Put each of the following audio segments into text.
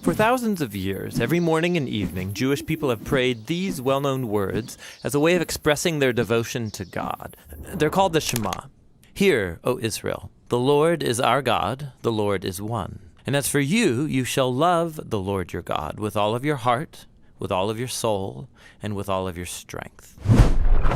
For thousands of years, every morning and evening, Jewish people have prayed these well-known words as a way of expressing their devotion to God. They're called the Shema. Hear, O Israel, the Lord is our God, the Lord is one. And as for you, you shall love the Lord your God with all of your heart, with all of your soul, and with all of your strength.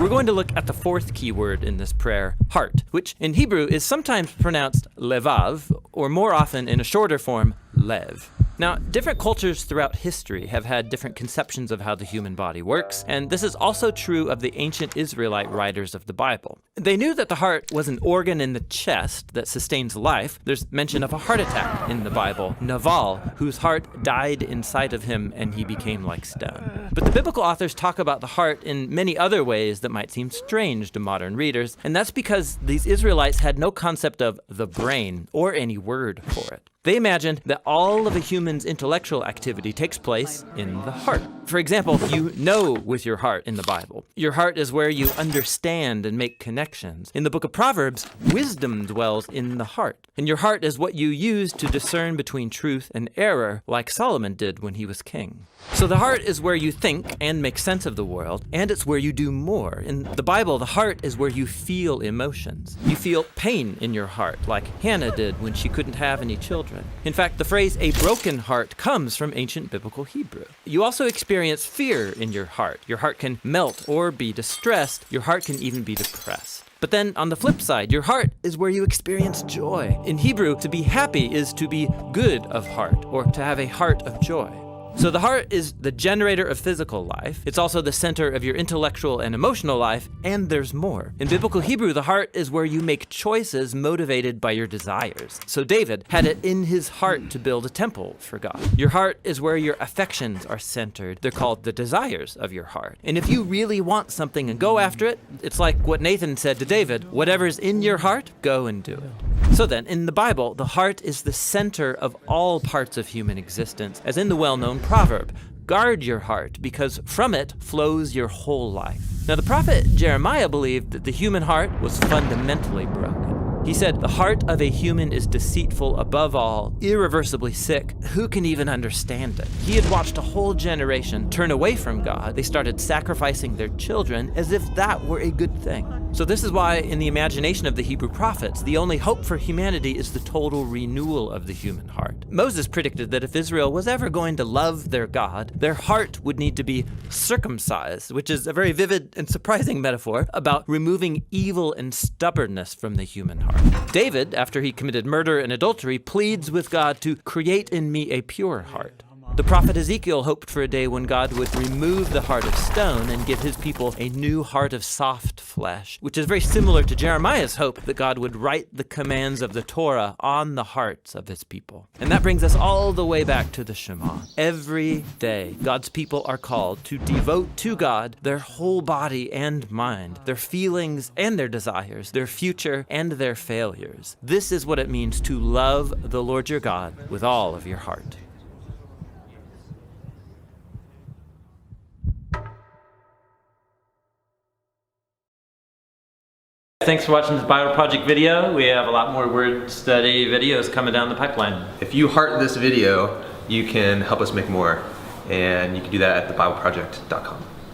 We're going to look at the fourth key word in this prayer, heart, which in Hebrew is sometimes pronounced levav, or more often in a shorter form, lev. Now, different cultures throughout history have had different conceptions of how the human body works, and this is also true of the ancient Israelite writers of the Bible. They knew that the heart was an organ in the chest that sustains life. There's mention of a heart attack in the Bible, Naval, whose heart died inside of him and he became like stone. But the biblical authors talk about the heart in many other ways that might seem strange to modern readers, and that's because these Israelites had no concept of the brain or any word for it. They imagined that all of a human's intellectual activity takes place in the heart. For example, you know with your heart in the Bible. Your heart is where you understand and make connections. In the book of Proverbs, wisdom dwells in the heart. And your heart is what you use to discern between truth and error, like Solomon did when he was king. So the heart is where you think and make sense of the world, and it's where you do more. In the Bible, the heart is where you feel emotions. You feel pain in your heart, like Hannah did when she couldn't have any children. In fact, the phrase a broken heart comes from ancient biblical Hebrew. You also experience fear in your heart. Your heart can melt or be distressed. Your heart can even be depressed. But then on the flip side, your heart is where you experience joy. In Hebrew, to be happy is to be good of heart, or to have a heart of joy. So the heart is the generator of physical life. It's also the center of your intellectual and emotional life, and there's more. In biblical Hebrew, the heart is where you make choices motivated by your desires. So David had it in his heart to build a temple for God. Your heart is where your affections are centered. They're called the desires of your heart. And if you really want something and go after it, it's like what Nathan said to David, whatever's in your heart, go and do it. So then, in the Bible, the heart is the center of all parts of human existence, as in the well-known proverb, guard your heart, because from it flows your whole life. Now, the prophet Jeremiah believed that the human heart was fundamentally broken. He said, the heart of a human is deceitful above all, irreversibly sick. Who can even understand it? He had watched a whole generation turn away from God. They started sacrificing their children as if that were a good thing. So this is why, in the imagination of the Hebrew prophets, the only hope for humanity is the total renewal of the human heart. Moses predicted that if Israel was ever going to love their God, their heart would need to be circumcised, which is a very vivid and surprising metaphor about removing evil and stubbornness from the human heart. David, after he committed murder and adultery, pleads with God to create in me a pure heart. The prophet Ezekiel hoped for a day when God would remove the heart of stone and give his people a new heart of soft flesh, which is very similar to Jeremiah's hope that God would write the commands of the Torah on the hearts of his people. And that brings us all the way back to the Shema. Every day, God's people are called to devote to God their whole body and mind, their feelings and their desires, their future and their failures. This is what it means to love the Lord your God with all of your heart. Thanks for watching this Bible Project video. We have a lot more word study videos coming down the pipeline. If you heart this video, you can help us make more, and you can do that at thebibleproject.com.